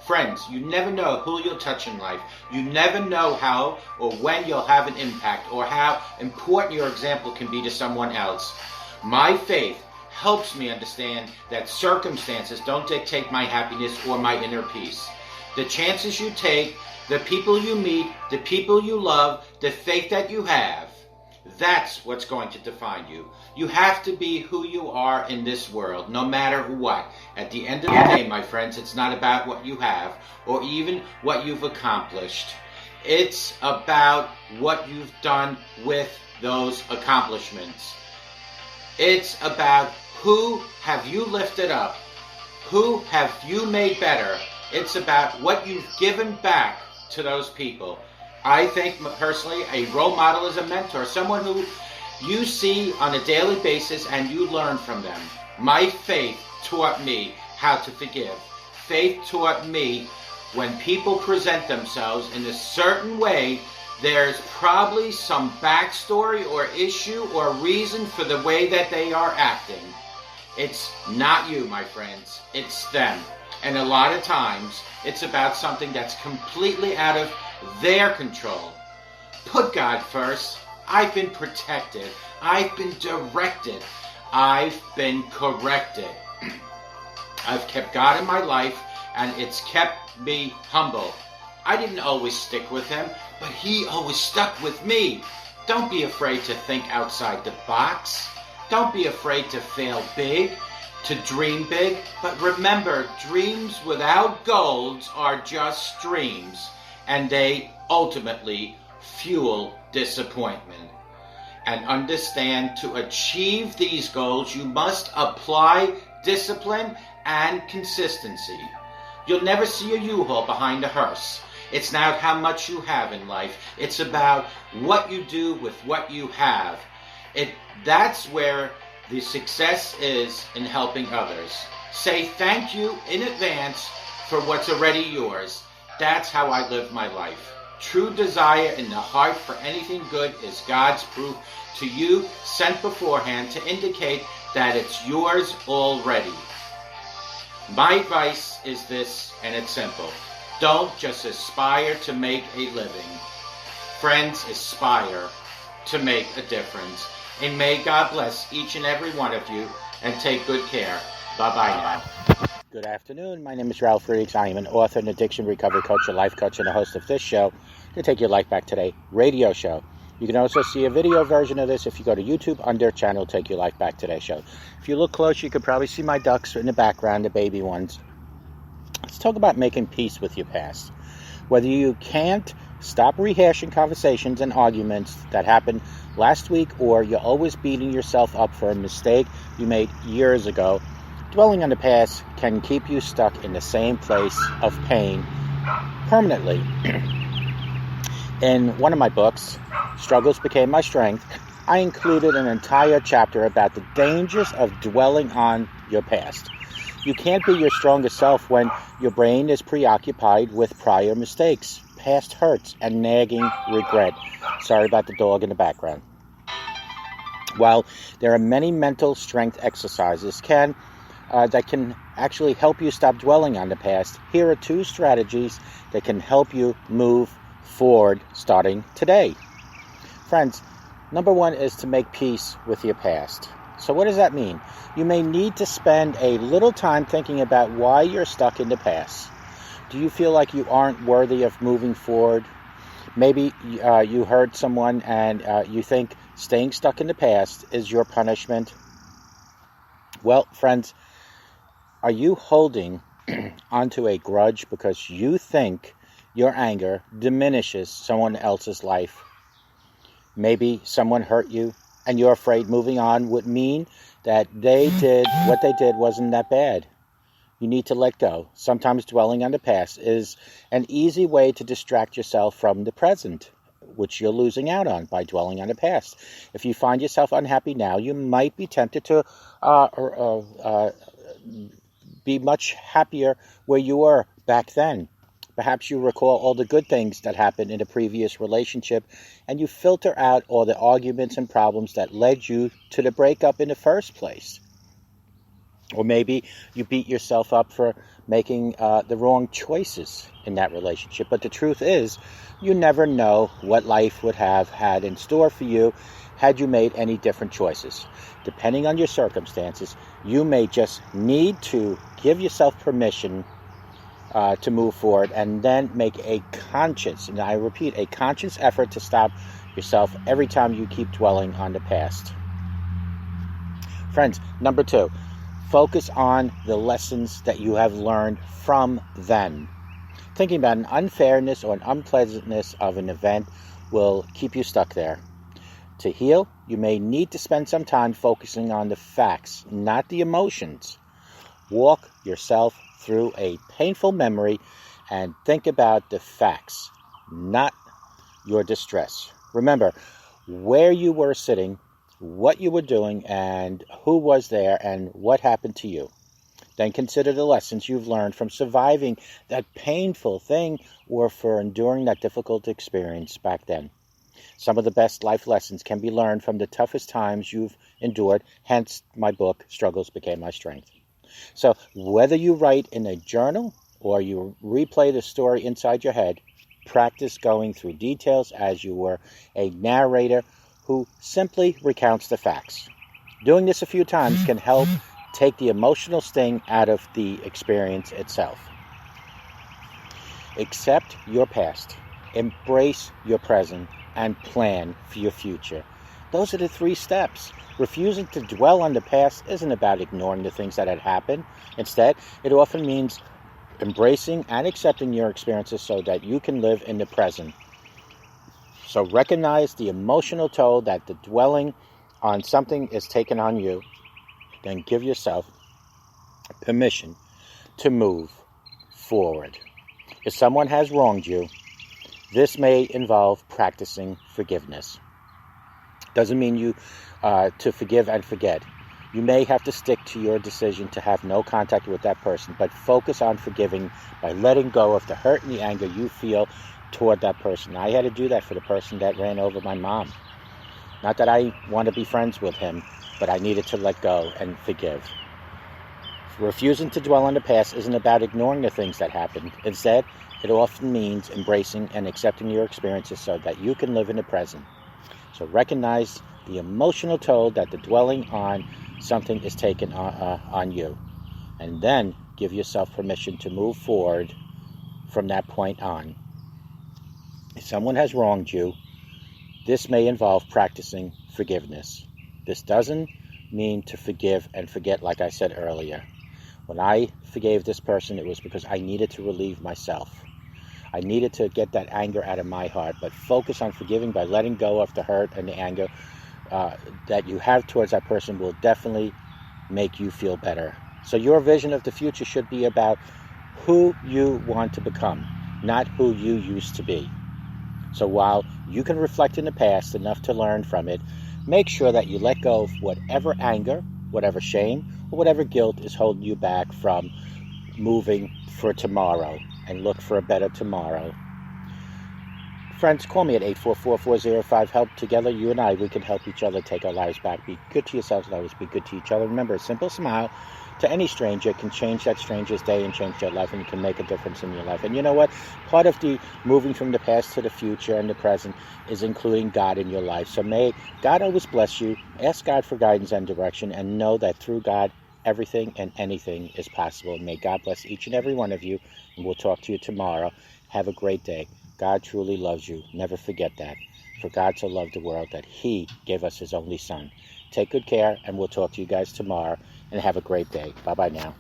Friends, you never know who you'll touch in life. You never know how or when you'll have an impact or how important your example can be to someone else. My faith helps me understand that circumstances don't dictate my happiness or my inner peace. The chances you take, the people you meet, the people you love, the faith that you have, that's what's going to define you. You have to be who you are in this world, no matter what. At the end of the day, my friends, it's not about what you have or even what you've accomplished. It's about what you've done with those accomplishments. It's about who have you lifted up, who have you made better. It's about what you've given back to those people. I think personally a role model is a mentor, someone who you see on a daily basis and you learn from them. My faith taught me how to forgive. Faith taught me when people present themselves in a certain way, there's probably some backstory or issue or reason for the way that they are acting. It's not you, my friends. It's them. And a lot of times, it's about something that's completely out of their control. Put God first. I've been protected. I've been directed. I've been corrected. I've kept God in my life, and it's kept me humble. I didn't always stick with him, but he always stuck with me. Don't be afraid to think outside the box. Don't be afraid to fail big, to dream big. But remember, dreams without goals are just dreams, and they ultimately fuel disappointment. And understand, to achieve these goals, you must apply discipline and consistency. You'll never see a U-Haul behind a hearse. It's not how much you have in life. It's about what you do with what you have. That's where the success is in helping others. Say thank you in advance for what's already yours. That's how I live my life. True desire in the heart for anything good is God's proof to you, sent beforehand to indicate that it's yours already. My advice is this, and it's simple. Don't just aspire to make a living. Friends, aspire to make a difference. And may God bless each and every one of you, and take good care. Bye-bye now. Good afternoon. My name is Ralf Friedrichs. I am an author, an addiction recovery coach, a life coach, and a host of this show, the Take Your Life Back Today radio show. You can also see a video version of this if you go to YouTube under channel Take Your Life Back Today show. If you look close, you can probably see my ducks in the background, the baby ones. Let's talk about making peace with your past. Whether you can't stop rehashing conversations and arguments that happened last week, or you're always beating yourself up for a mistake you made years ago, dwelling on the past can keep you stuck in the same place of pain permanently. In one of my books, Struggles Became My Strength, I included an entire chapter about the dangers of dwelling on your past. You can't be your strongest self when your brain is preoccupied with prior mistakes, past hurts, and nagging regret. Sorry about the dog in the background. While there are many mental strength exercises that can actually help you stop dwelling on the past, here are 2 strategies that can help you move forward starting today. Friends, number 1 is to make peace with your past. So what does that mean? You may need to spend a little time thinking about why you're stuck in the past. Do you feel like you aren't worthy of moving forward? Maybe you hurt someone and you think staying stuck in the past is your punishment. Well, friends, are you holding onto a grudge because you think your anger diminishes someone else's life? Maybe someone hurt you and you're afraid moving on would mean that what they did wasn't that bad. You need to let go. Sometimes dwelling on the past is an easy way to distract yourself from the present, which you're losing out on by dwelling on the past. If you find yourself unhappy now, you might be tempted to be much happier where you were back then. Perhaps you recall all the good things that happened in a previous relationship, and you filter out all the arguments and problems that led you to the breakup in the first place. Or maybe you beat yourself up for making the wrong choices in that relationship. But the truth is, you never know what life would have had in store for you had you made any different choices. Depending on your circumstances, you may just need to give yourself permission to move forward, and then make a conscious, and I repeat, a conscious effort to stop yourself every time you keep dwelling on the past. Friends, number 2, focus on the lessons that you have learned from them. Thinking about an unfairness or an unpleasantness of an event will keep you stuck there. To heal, you may need to spend some time focusing on the facts, not the emotions. Walk yourself through a painful memory and think about the facts, not your distress. Remember where you were sitting, what you were doing, and who was there, and what happened to you. Then consider the lessons you've learned from surviving that painful thing or for enduring that difficult experience back then. Some of the best life lessons can be learned from the toughest times you've endured, hence my book, Struggles Became My Strength. So whether you write in a journal or you replay the story inside your head, practice going through details as you were a narrator who simply recounts the facts. Doing this a few times can help take the emotional sting out of the experience itself. Accept your past, embrace your present, and plan for your future. Those are the 3 steps. Refusing to dwell on the past isn't about ignoring the things that had happened. Instead, it often means embracing and accepting your experiences so that you can live in the present. So recognize the emotional toll that the dwelling on something is taken on you. Then give yourself permission to move forward. If someone has wronged you, this may involve practicing forgiveness. Doesn't mean you to forgive and forget. You may have to stick to your decision to have no contact with that person, but focus on forgiving by letting go of the hurt and the anger you feel toward that person. I had to do that for the person that ran over my mom. Not that I want to be friends with him, but I needed to let go and forgive. Refusing to dwell on the past isn't about ignoring the things that happened. Instead, it often means embracing and accepting your experiences so that you can live in the present. So recognize the emotional toll that the dwelling on something is taken on you. And then give yourself permission to move forward from that point on. If someone has wronged you, this may involve practicing forgiveness. This doesn't mean to forgive and forget, like I said earlier. When I forgave this person, it was because I needed to relieve myself. I needed to get that anger out of my heart, but focus on forgiving by letting go of the hurt and the anger that you have towards that person will definitely make you feel better. So your vision of the future should be about who you want to become, not who you used to be. So while you can reflect in the past enough to learn from it, make sure that you let go of whatever anger, whatever shame, or whatever guilt is holding you back from moving for tomorrow and look for a better tomorrow. Friends, call me at 844-405-HELP. Together, you and I, we can help each other take our lives back. Be good to yourselves and always be good to each other. Remember, a simple smile to any stranger can change that stranger's day and change their life, and you can make a difference in your life. And you know what? Part of the moving from the past to the future and the present is including God in your life. So may God always bless you. Ask God for guidance and direction, and know that through God, everything and anything is possible. May God bless each and every one of you, and we'll talk to you tomorrow. Have a great day. God truly loves you. Never forget that. For God so loved the world that He gave us His only Son. Take good care, and we'll talk to you guys tomorrow, and have a great day. Bye-bye now.